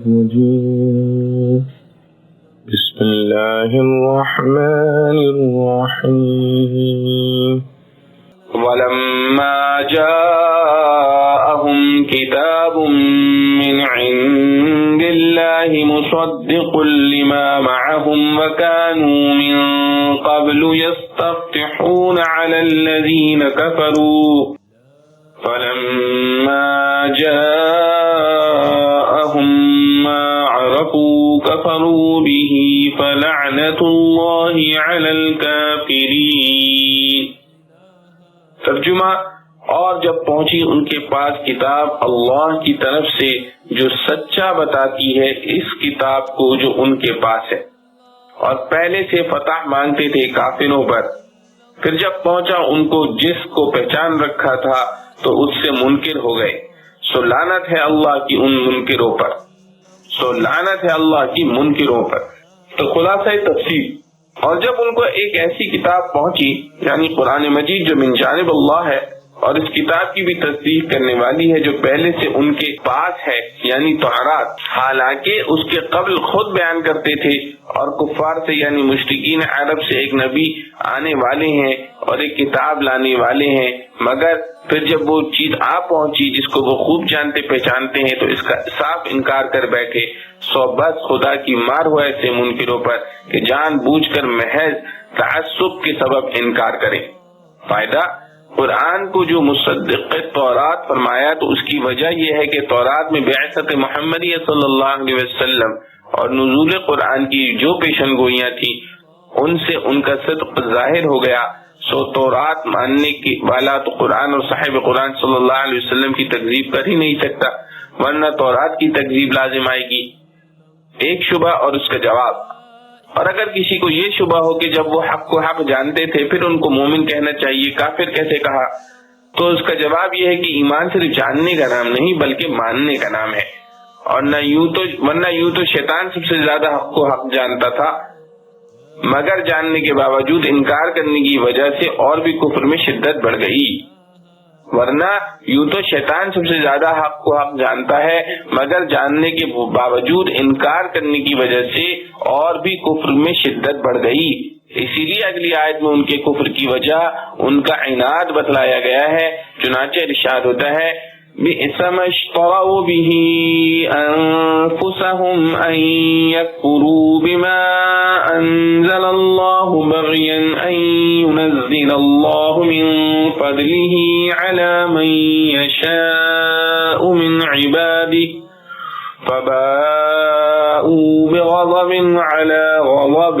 الرجيم بسم الله الرحمن الرحيم ولما جاءهم كتاب من عند الله مصدق لما معهم وكانوا من قبل يستفتحون على الذين كفروا فلما جاءهم ما عرفوا كفروا به فلعنة الله على الكافرين۔ ترجمہ، اور جب پہنچی ان کے پاس کتاب اللہ کی طرف سے جو سچا بتاتی ہے اس کتاب کو جو ان کے پاس ہے، اور پہلے سے فتح مانگتے تھے کافروں پر، پھر جب پہنچا ان کو جس کو پہچان رکھا تھا تو اس سے منکر ہو گئے، سو لعنت ہے اللہ کی ان منکروں پر، تو خلاصہ تفسیر، اور جب ان کو ایک ایسی کتاب پہنچی یعنی قرآن مجید جو من جانب اللہ ہے اور اس کتاب کی بھی تصدیق کرنے والی ہے جو پہلے سے ان کے پاس ہے یعنی توراۃ، حالانکہ اس کے قبل خود بیان کرتے تھے اور کفار سے یعنی مشرکین عرب سے ایک نبی آنے والے ہیں اور ایک کتاب لانے والے ہیں، مگر پھر جب وہ چیز آ پہنچی جس کو وہ خوب جانتے پہچانتے ہیں تو اس کا صاف انکار کر بیٹھے، سو بس خدا کی مار ہو ایسے منکروں پر کہ جان بوجھ کر محض تعصب کے سبب انکار کریں۔ فائدہ، قرآن کو جو مصدق تورات فرمایا تو اس کی وجہ یہ ہے کہ تورات میں بعثت محمدیہ صلی اللہ علیہ وسلم اور نزول قرآن کی جو پیشن گوئیاں تھی ان سے ان کا صدق ظاہر ہو گیا، سو تورات ماننے کی والا تو قرآن اور صاحب قرآن صلی اللہ علیہ وسلم کی تکذیب کر ہی نہیں سکتا، ورنہ تورات کی تکذیب لازم آئے گی۔ ایک شبہ اور اس کا جواب، اور اگر کسی کو یہ شبہ ہو کہ جب وہ حق کو حق جانتے تھے پھر ان کو مومن کہنا چاہیے، کافر کیسے کہا، تو اس کا جواب یہ ہے کہ ایمان صرف جاننے کا نام نہیں بلکہ ماننے کا نام ہے، اور ورنہ یوں تو شیطان سب سے زیادہ حق کو حق جانتا تھا، مگر جاننے کے باوجود انکار کرنے کی وجہ سے اور بھی کفر میں شدت بڑھ گئی۔ ورنہ یوں تو شیطان سب سے زیادہ حق کو حق جانتا ہے مگر جاننے کے باوجود انکار کرنے کی وجہ سے اور بھی کفر میں شدت بڑھ گئی، اسی لیے اگلی آیت میں ان کے کفر کی وجہ ان کا عناد بتلایا گیا ہے، چنانچہ ارشاد ہوتا ہے بئس ما اشتروا به انفسهم ان يكفروا بما انزل الله بغيا ان ينزل الله من فضله على من يشاء من عباده فباءوا بغضب على غضب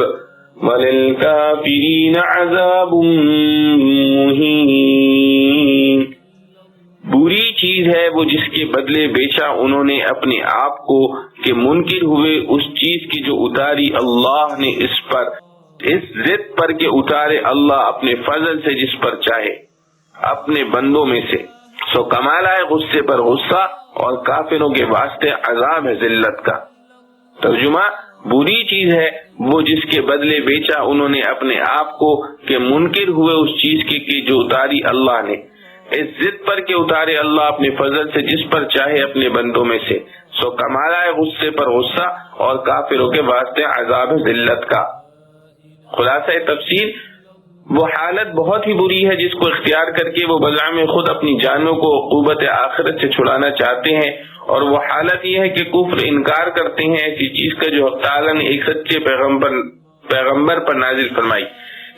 وللكافرين عذاب مهين۔ بری چیز ہے وہ جس کے بدلے بیچا انہوں نے اپنے آپ کو کہ منکر ہوئے اس چیز کی جو اتاری اللہ نے اس پر، اس ضد پر کہ اتارے اللہ اپنے فضل سے جس پر چاہے اپنے بندوں میں سے، سو کمال آئے غصے پر غصہ اور کافروں کے واسطے عذاب ہے ذلت کا۔ ترجمہ، بری چیز ہے وہ جس کے بدلے بیچا انہوں نے اپنے آپ کو کہ منکر ہوئے اس چیز کی کہ جو اتاری اللہ نے، اس ضد پر کہ اتارے اللہ اپنے فضل سے جس پر چاہے اپنے بندوں میں سے، سو کمال آئے غصے پر غصہ اور کافروں کے واسطے عذاب ذلت کا۔ خلاصہ تفسیر، وہ حالت بہت ہی بری ہے جس کو اختیار کر کے وہ بزعم خود اپنی جانوں کو عقوبت آخرت سے چھڑانا چاہتے ہیں، اور وہ حالت یہ ہے کہ کفر انکار کرتے ہیں ایسی چیز کا جو اللہ تعالیٰ نے ایک سچے پیغمبر پر نازل فرمائی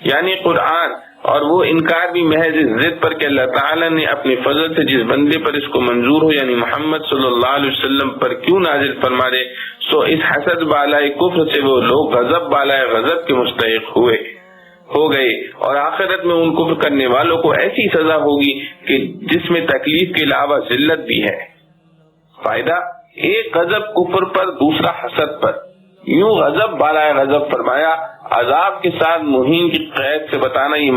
یعنی قرآن، اور وہ انکار بھی محض اس ضد پر کہ اللہ تعالیٰ نے اپنے فضل سے جس بندے پر اس کو منظور ہو یعنی محمد صلی اللہ علیہ وسلم پر کیوں نازل فرما دے، سو اس حسد بالائے کفر سے وہ لوگ غضب بالائے غضب کے مستحق ہو گئے، اور آخرت میں ان کفر کرنے والوں کو ایسی سزا ہوگی کہ جس میں تکلیف کے علاوہ ذلت بھی ہے۔ فائدہ، ایک غضب کفر پر دوسرا حسد پر، یوں غضب بالائے غضب فرمایا، عذاب کے ساتھ مہین کی قید سے بتانا یہ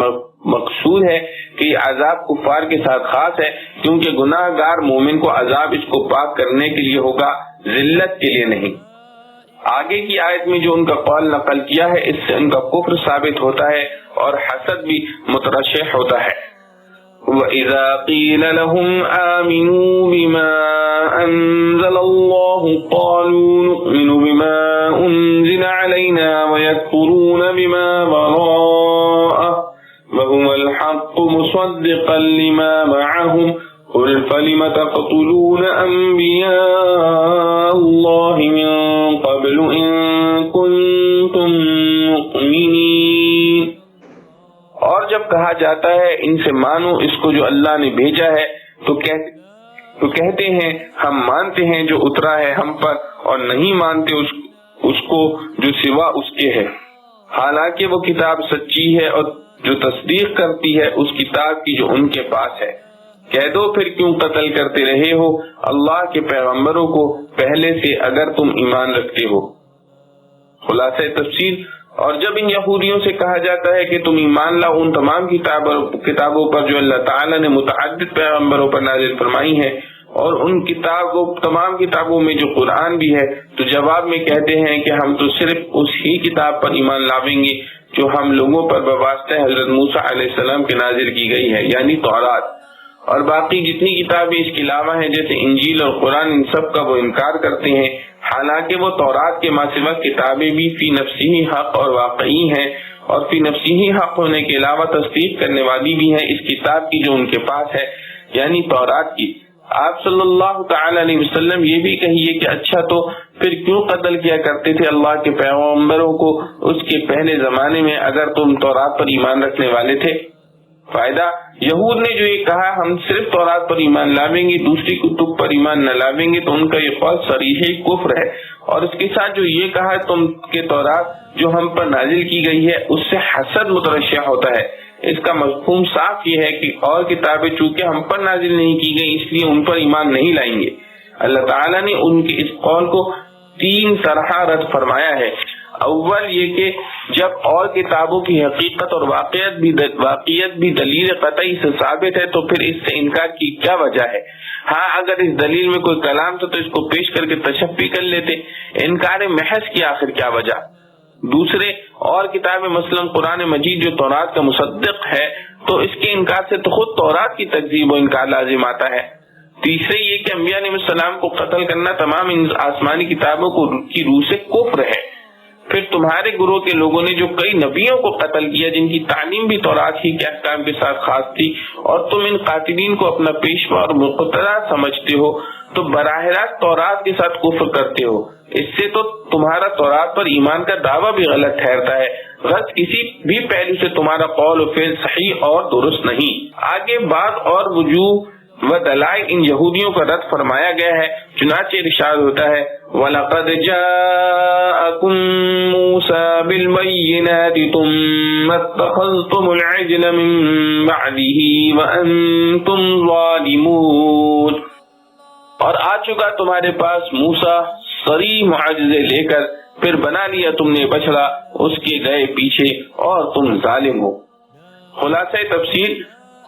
مقصود ہے کہ یہ عذاب کفار کے ساتھ خاص ہے کیونکہ گناہ گار مومن کو عذاب اس کو پاک کرنے کے لیے ہوگا، ذلت کے لیے نہیں۔ آگے کی آیت میں جو ان کا قول نقل کیا ہے اس سے ان کا کفر ثابت ہوتا ہے اور حسد بھی مترشح ہوتا ہے۔ وَإِذَا قِيلَ لَهُمْ آمِنُوا بِمَا أَنزَلَ اللَّهُ قَالُوا نُؤْمِنُ بِمَا أُنزِلَ عَلَيْنَا وَيَكْفُرُونَ بِمَا وَرَاءَهُ وَهُوَ الْحَقُّ مُصَدِّقًا لِمَا مَعَهُمْ قُلْ فَلِمَ تَقْتُلُونَ أَنْبِيَاءَ اللَّهِ مِنْ قَبْلُ إِنْ كُنْتُمْ مُؤْمِنِينَ۔ اور جب کہا جاتا ہے ان سے مانو اس کو جو اللہ نے بھیجا ہے تو کہتے ہیں ہم مانتے ہیں جو اترا ہے ہم پر اور نہیں مانتے اس کو جو سوا اس کے ہے، حالانکہ وہ کتاب سچی ہے اور جو تصدیق کرتی ہے اس کتاب کی جو ان کے پاس ہے۔ کہہ دو پھر کیوں قتل کرتے رہے ہو اللہ کے پیغمبروں کو پہلے سے اگر تم ایمان رکھتے ہو۔ خلاصہ تفسیر، اور جب ان یہودیوں سے کہا جاتا ہے کہ تم ایمان لاؤ ان تمام کتابوں پر جو اللہ تعالیٰ نے متعدد پیغمبروں پر نازل فرمائی ہے اور ان تمام کتابوں میں جو قرآن بھی ہے، تو جواب میں کہتے ہیں کہ ہم تو صرف اس ہی کتاب پر ایمان لاویں گے جو ہم لوگوں پر بواسطہ حضرت موسیٰ علیہ السلام کے نازل کی گئی ہے، یعنی تورات، اور باقی جتنی کتابیں اس کے علاوہ ہیں جیسے انجیل اور قرآن، ان سب کا وہ انکار کرتے ہیں، حالانکہ وہ تورات کے ماسوا کتابیں بھی فی نفسی حق اور واقعی ہیں، اور فی نفسی حق ہونے کے علاوہ تصدیق کرنے والی بھی ہیں اس کتاب کی جو ان کے پاس ہے، یعنی تورات کی۔ آپ صلی اللہ تعالی علیہ وسلم یہ بھی کہیے کہ اچھا تو پھر کیوں قتل کیا کرتے تھے اللہ کے پیغمبروں کو اس کے پہلے زمانے میں اگر تم تورات پر ایمان رکھنے والے تھے؟ فائدہ، یہود نے جو یہ کہا ہم صرف تورات پر ایمان لاویں گے دوسری کتب پر ایمان نہ لاویں گے، تو ان کا یہ قول صریح کفر ہے، اور اس کے ساتھ جو یہ کہا تم کہ تورات جو ہم پر نازل کی گئی ہے اس سے حسد مترشح ہوتا ہے، اس کا مفہوم صاف یہ ہے کہ اور کتابیں چونکہ ہم پر نازل نہیں کی گئی اس لیے ان پر ایمان نہیں لائیں گے۔ اللہ تعالیٰ نے ان کے اس قول کو 3 طرح رد فرمایا ہے۔ اول یہ کہ جب اور کتابوں کی حقیقت اور واقعیت بھی دلیل قطعی سے ثابت ہے تو پھر اس سے انکار کی کیا وجہ ہے؟ ہاں اگر اس دلیل میں کوئی کلام تھا تو اس کو پیش کر کے تشفی کر لیتے، انکار محض کی آخر کیا وجہ؟ دوسرے، اور کتابیں مثلا قرآن مجید جو تورات کا مصدق ہے تو اس کے انکار سے تو خود تورات کی تکذیب و انکار لازم آتا ہے۔ تیسرے یہ کہ انبیاء علیہ السلام کو قتل کرنا تمام آسمانی کتابوں کی روح سے کفر ہے۔ پھر تمہارے گروہ کے لوگوں نے جو کئی نبیوں کو قتل کیا جن کی تعلیم بھی تورات ہی کے احکام کے ساتھ خاص تھی، اور تم ان قاتلین کو اپنا پیشوا اور مقتدی سمجھتے ہو تو براہ راست تورات کے ساتھ کفر کرتے ہو، اس سے تو تمہارا تورات پر ایمان کا دعویٰ بھی غلط ٹھہرتا ہے، غرض کسی بھی پہلو سے تمہارا قول و فعل صحیح اور درست نہیں۔ آگے بعد اور وجوہ و دلائل ان یہودیوں کا رد فرمایا گیا ہے، چنانچہ ارشاد ہوتا ہے وَلَقَدْ جَاءَكُم مُوسَى بِالْبَيِّنَاتِ ثُمَّ اتَّخَذْتُمُ الْعِجْلَ مِن بَعْدِهِ وَأَنتُمْ ظَالِمُونَ، اور آ چکا تمہارے پاس موسیٰ صریح معجزے لے کر، پھر بنا لیا تم نے بچڑا اس کے گئے پیچھے اور تم ظالم ہو۔ خلاصہ تفسیر،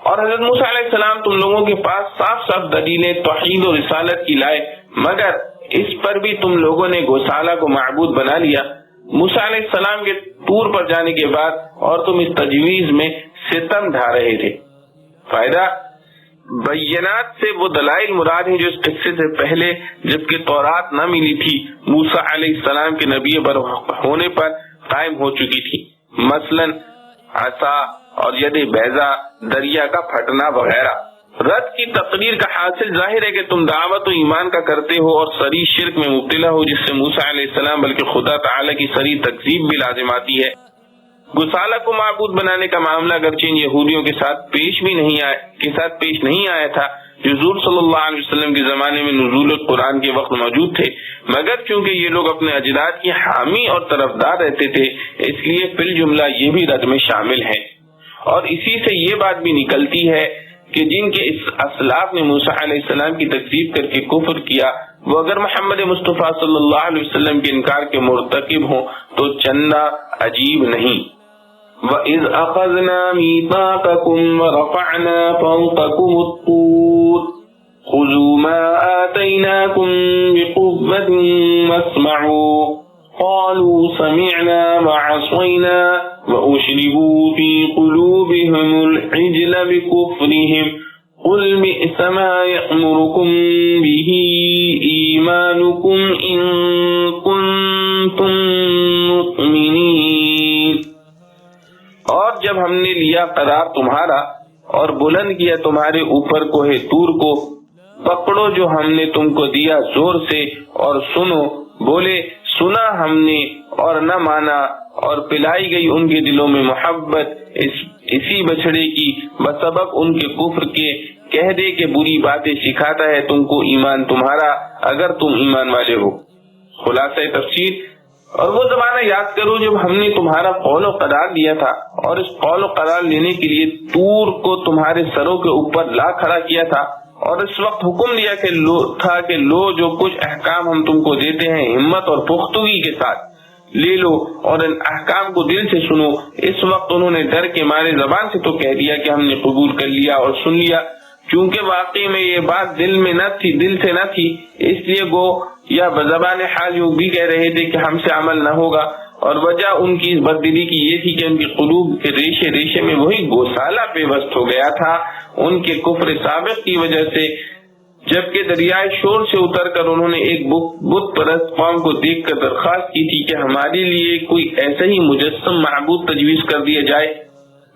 اور حضرت موسیٰ علیہ السلام تم لوگوں کے پاس صاف صاف دلیلیں توحید و رسالت کی لائے، مگر اس پر بھی تم لوگوں نے گوسالہ کو معبود بنا لیا موسیٰ علیہ السلام کے طور پر جانے کے بعد، اور تم اس تجویز میں ستم ڈھا رہے تھے۔ فائدہ، بینات سے وہ دلائل مراد ہیں جو اس قصے سے پہلے جبکہ تورات نہ ملی تھی موسیٰ علیہ السلام کے نبی ہونے پر قائم ہو چکی تھی، مثلا عصا اور ید بیضا، دریا کا پھٹنا وغیرہ۔ رد کی تقریر کا حاصل ظاہر ہے کہ تم دعوت و ایمان کا کرتے ہو اور صریح شرک میں مبتلا ہو، جس سے موسیٰ علیہ السلام بلکہ خدا تعالی کی صریح تکذیب بھی لازم آتی ہے۔ گوسالہ کو معبود بنانے کا معاملہ اگرچہ ان یہودیوں کے ساتھ پیش نہیں آیا تھا جو حضور صلی اللہ علیہ وسلم کے زمانے میں نزول قرآن کے وقت موجود تھے، مگر چونکہ یہ لوگ اپنے اجداد کی حامی اور طرفدار رہتے تھے اس لیے فی الجملہ یہ بھی رد میں شامل ہیں۔ اور اسی سے یہ بات بھی نکلتی ہے کہ جن کے اس اسلاف نے موسیٰ علیہ السلام کی تکذیب کر کے کفر کیا، وہ اگر محمد مصطفیٰ صلی اللہ علیہ وسلم کے انکار کے مرتکب ہوں تو چندہ عجیب نہیں۔ وَإِذْ أَخَذْنَا مِيثَاقَكُمْ وَرَفَعْنَا فَوْقَكُمُ الطُّورَ خُذُوا مَا آتَيْنَاكُمْ بِقُوَّةٍ وَاسْمَعُوا قالوا سمعنا وعصينا وأشربوا في قلوبهم العجل بكفرهم قل بئس ما يأمركم به إيمانكم إن كنتم مؤمنين۔ اور جب ہم نے لیا قرار تمہارا اور بلند کیا تمہارے اوپر کوہ طور کو، پکڑو جو ہم نے تم کو دیا زور سے اور سنو، بولے سنا ہم نے اور نہ مانا، اور پلائی گئی ان کے دلوں میں محبت اسی بچڑے کی بسبب ان کے کفر کے، کہہ دے کہ بری باتیں سکھاتا ہے تم کو ایمان تمہارا اگر تم ایمان والے ہو۔ خلاصہ تفسیر، اور وہ زمانہ یاد کرو جب ہم نے تمہارا قول و قرار لیا تھا اور اس قول و قرار لینے کے لیے طور کو تمہارے سروں کے اوپر لا کھڑا کیا تھا، اور اس وقت حکم دیا کہ لو جو کچھ احکام ہم تم کو دیتے ہیں ہمت اور پختگی کے ساتھ لے لو اور ان احکام کو دل سے سنو۔ اس وقت انہوں نے ڈر کے مارے زبان سے تو کہہ دیا کہ ہم نے قبول کر لیا اور سن لیا، چونکہ واقعی میں یہ بات دل سے نہ تھی، اس لیے گو یا بزبان حال یوں بھی کہہ رہے تھے کہ ہم سے عمل نہ ہوگا، اور وجہ ان کی اس بددلی کی یہ تھی کہ ان کے قلوب کے ریشے میں وہی گوسالہ پیوست ہو گیا تھا ان کے کفر سابق کی وجہ سے، جبکہ دریائے شور سے اتر کر انہوں نے ایک بت پرست قوم کو دیکھ کر درخواست کی تھی کہ ہمارے لیے کوئی ایسا ہی مجسم معبود تجویز کر دیا جائے۔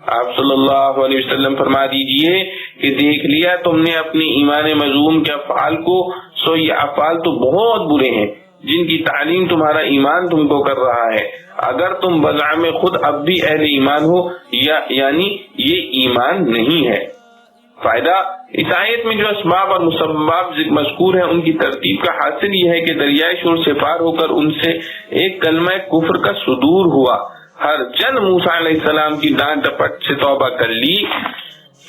آپ صلی اللہ علیہ وسلم فرما دیجئے کہ دیکھ لیا تم نے اپنے ایمان مذموم کے افعال کو، سو یہ افعال تو بہت برے ہیں جن کی تعلیم تمہارا ایمان تم کو کر رہا ہے، اگر تم بزعم خود اب بھی اہل ایمان ہو، یعنی یہ ایمان نہیں ہے۔ فائدہ، اس آیت میں جو اسباب اور مسباب مذکور ہیں ان کی ترتیب کا حاصل یہ ہے کہ دریائے شور سے پار ہو کر ان سے ایک کلمہ کفر کا صدور ہوا۔ ہر چند موسیٰ علیہ السلام کی ڈانٹ ڈپٹ سے توبہ کر لی،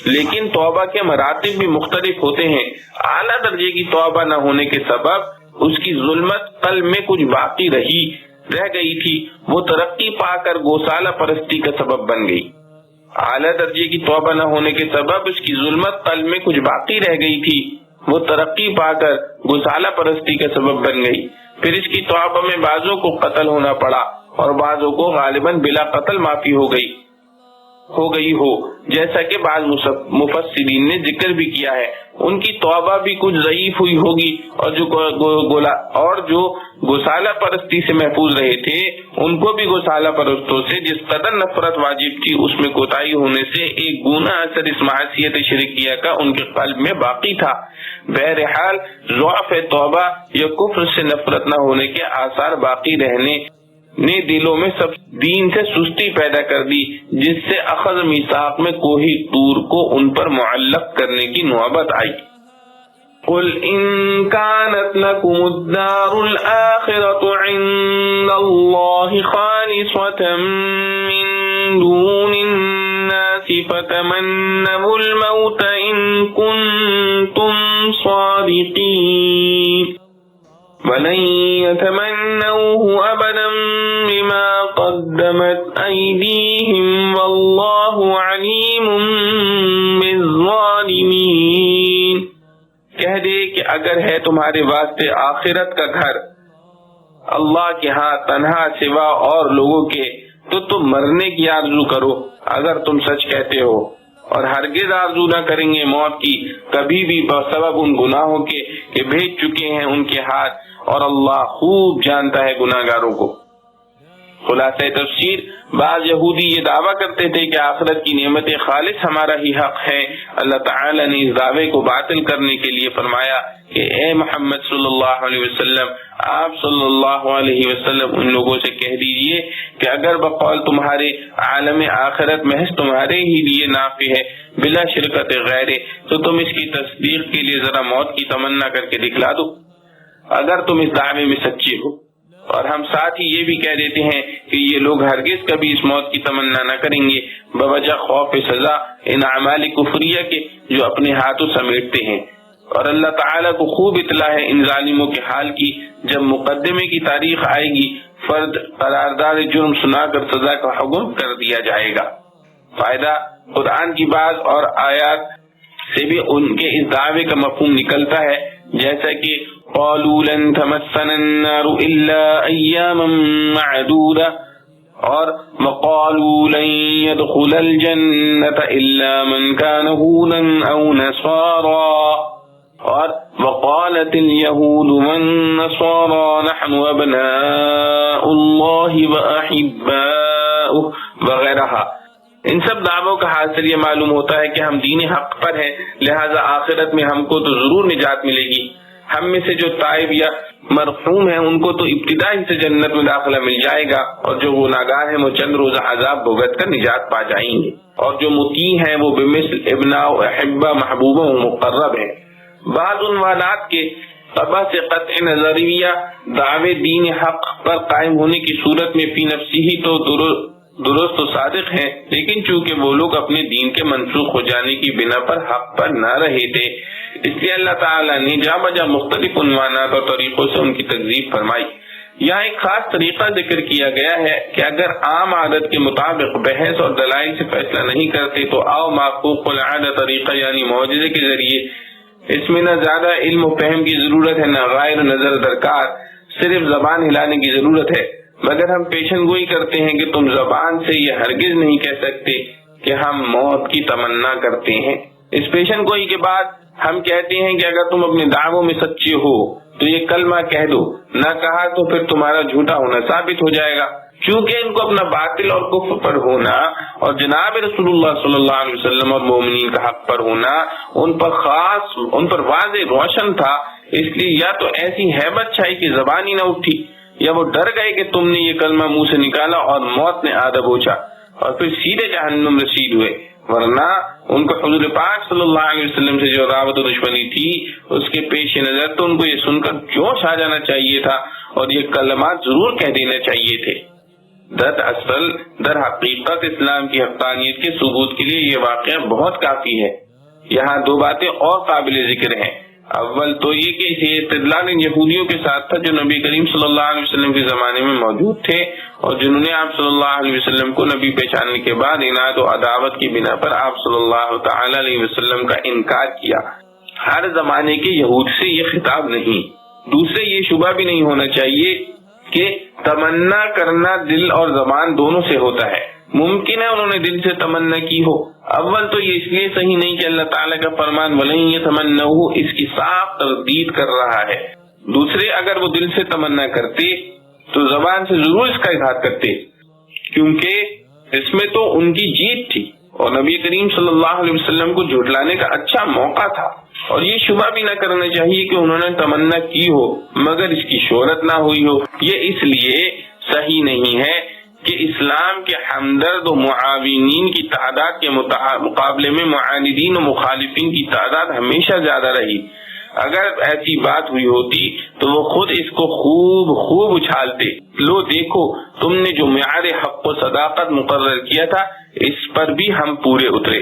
لیکن توبہ کے مراتب بھی مختلف ہوتے ہیں۔ اعلیٰ درجے کی توبہ نہ ہونے کے سبب اس کی ظلمت قلب میں کچھ باقی رہ گئی تھی، وہ ترقی پا کر گوسالہ پرستی کا سبب بن گئی۔ اعلیٰ درجے کی توبہ نہ ہونے کے سبب اس کی ظلمت قلب میں کچھ باقی رہ گئی تھی، وہ ترقی پا کر گوسالہ پرستی کا سبب بن گئی۔ پھر اس کی توبہ میں بعضوں کو قتل ہونا پڑا اور بعضوں کو غالباً بلا قتل معافی ہو گئی ہو، جیسا کہ بعض مفسرین نے ذکر بھی کیا ہے۔ ان کی توبہ بھی کچھ ضعیف ہوئی ہوگی، اور جو گوسالہ پرستی سے محفوظ رہے تھے ان کو بھی گوسالہ پرستوں سے جس قدر نفرت واجب تھی اس میں کوتاہی ہونے سے ایک گنا اثر اس معصیت شرکیہ کا ان کے قلب میں باقی تھا۔ بہرحال ضعف توبہ یا کفر سے نفرت نہ ہونے کے آثار باقی رہنے نے دلوں میں سب دین سے سستی پیدا کر دی، جس سے اخذ میثاق میں کوہ طور کو ان پر معلق کرنے کی نوبت آئی۔ قل ان كانت لكم الدار الآخرة عند الله خالصة من دون الناس فتمنوا الموت ان كنتم صادقين ولن يتمنوه ابدا بما قدمت ايديهم والله عليم بالظالمين۔ کہہ دے کہ اگر ہے تمہارے واسطے آخرت کا گھر اللہ کے ہاں تنہا سوا اور لوگوں کے، تو تم مرنے کی آرزو کرو اگر تم سچ کہتے ہو، اور ہرگز آرزو نہ کریں گے موت کی کبھی بھی بسبب ان گناہوں کے کہ بھیج چکے ہیں ان کے ہاتھ، اور اللہ خوب جانتا ہے گناہگاروں کو۔ خلاصہ تفسیر، بعض یہودی یہ دعویٰ کرتے تھے کہ آخرت کی نعمت خالص ہمارا ہی حق ہے۔ اللہ تعالی نے اس دعوے کو باطل کرنے کے لیے فرمایا کہ اے محمد صلی اللہ علیہ وسلم، آپ صلی اللہ علیہ وسلم ان لوگوں سے کہہ دیجئے کہ اگر بقول تمہارے عالم آخرت محض تمہارے ہی لیے نافع ہے بلا شرکت غیر، تو تم اس کی تصدیق کے لیے ذرا موت کی تمنا کر کے دکھلا دو اگر تم اس دعوے میں سچے ہو۔ اور ہم ساتھ ہی یہ بھی کہہ دیتے ہیں کہ یہ لوگ ہرگز کبھی اس موت کی تمنا نہ کریں گے بوجہ خوف سزا ان اعمال کفریہ کے جو اپنے ہاتھوں سمیٹتے ہیں۔ اور اللہ تعالیٰ کو خوب اطلاع ہے ان ظالموں کے حال کی، جب مقدمے کی تاریخ آئے گی فرد قرارداد جرم سنا کر سزا کا حکم کر دیا جائے گا۔ فائدہ، قرآن کی بعض اور آیات سے بھی ان کے اس دعوے کا مفہوم نکلتا ہے، جیسا کہ قالوا لن تمسنا النار إلا أياما معدودة اور وقالوا لن يدخل الجنة إلا من كان هودا أو نصارا اور وقالت اليهود والنصارى نحن أبناء الله وأحباؤه وغیرہ. ان سب دعووں کا حاصل یہ معلوم ہوتا ہے کہ ہم دین حق پر ہیں، لہذا آخرت میں ہم کو تو ضرور نجات ملے گی. ہم میں سے جو تائب یا مرحوم ہیں ان کو تو ابتدا ہی سے جنت میں داخلہ مل جائے گا، اور جو گناہگار ہیں وہ چند روزہ عذاب بھگت کر نجات پا جائیں گے، اور جو مطیع ہیں وہ بمثل ابناء و احبہ محبوبہ و مقرب ہیں. بعض عنوانات کے طبع سے قطع نظریہ دعوے دین حق پر قائم ہونے کی صورت میں فی نفسی ہی تو درست و صادق ہیں، لیکن چونکہ وہ لوگ اپنے دین کے منسوخ ہو جانے کی بنا پر حق پر نہ رہے تھے، اس لیے اللہ تعالیٰ نے جا بجا مختلف عنوانات اور طریقوں سے ان کی تکذیب فرمائی. یہاں ایک خاص طریقہ ذکر کیا گیا ہے کہ اگر عام عادت کے مطابق بحث اور دلائل سے فیصلہ نہیں کرتے تو آؤ معقوق العادہ طریقہ یعنی معجزے کے ذریعے. اس میں نہ زیادہ علم و فہم کی ضرورت ہے، نہ غائر نظر درکار، صرف زبان ہلانے کی ضرورت ہے. مگر ہم پیشن گوئی کرتے ہیں کہ تم زبان سے یہ ہرگز نہیں کہہ سکتے کہ ہم موت کی تمنا کرتے ہیں. اس پیشن گوئی کے بعد ہم کہتے ہیں کہ اگر تم اپنے دعووں میں سچے ہو تو یہ کلمہ کہہ دو، نہ کہا تو پھر تمہارا جھوٹا ہونا ثابت ہو جائے گا. چونکہ ان کو اپنا باطل اور کفر پر ہونا اور جناب رسول اللہ صلی اللہ علیہ وسلم اور مومنین کا حق پر ہونا ان پر واضح روشن تھا، اس لیے یا تو ایسی ہیبت چھائی کہ زبان ہی نہ اٹھی، یا وہ ڈر گئے کہ تم نے یہ کلمہ منہ سے نکالا اور موت نے آدھا بوچھا اور پھر سیدھے جہنم رسید ہوئے. ورنہ ان کو حضور پاک صلی اللہ علیہ وسلم سے جو دعوت و دشمنی تھی اس کے پیش نظر تو ان کو یہ سن کر جوش آ جانا چاہیے تھا اور یہ کلمات ضرور کہہ دینا چاہیے تھے. در حقیقت اسلام کی حقانیت کے ثبوت کے لیے یہ واقعہ بہت کافی ہے. یہاں دو باتیں اور قابل ذکر ہیں. اول تو یہ کہ یہ استدلال ان یہودیوں کے ساتھ تھا جو نبی کریم صلی اللہ علیہ وسلم کے زمانے میں موجود تھے اور جنہوں نے آپ صلی اللہ علیہ وسلم کو نبی پہچاننے کے بعد عناد و عداوت کی بنا پر آپ صلی اللہ تعالی علیہ وسلم کا انکار کیا. ہر زمانے کے یہود سے یہ خطاب نہیں. دوسرے یہ شبہ بھی نہیں ہونا چاہیے کہ تمنا کرنا دل اور زبان دونوں سے ہوتا ہے. ممکن ہے انہوں نے دل سے تمنا کی ہو. اول تو یہ اس لیے صحیح نہیں کہ اللہ تعالیٰ کا فرمان وَلَن يَتَمَنَّوْهُ اس کی صاف تردید کر رہا ہے. دوسرے اگر وہ دل سے تمنا کرتے تو زبان سے ضرور اس کا اظہار کرتے، کیونکہ اس میں تو ان کی جیت تھی اور نبی کریم صلی اللہ علیہ وسلم کو جھٹلانے کا اچھا موقع تھا. اور یہ شبہ بھی نہ کرنا چاہیے کہ انہوں نے تمنا کی ہو مگر اس کی شہرت نہ ہوئی ہو. یہ اس لیے صحیح نہیں ہے کہ اسلام کے ہمدرد و معاونین کی تعداد کے مقابلے میں معاندین و مخالفین کی تعداد ہمیشہ زیادہ رہی. اگر ایسی بات ہوئی ہوتی تو وہ خود اس کو خوب اچھالتے. لو دیکھو تم نے جو معیار حق و صداقت مقرر کیا تھا اس پر بھی ہم پورے اترے.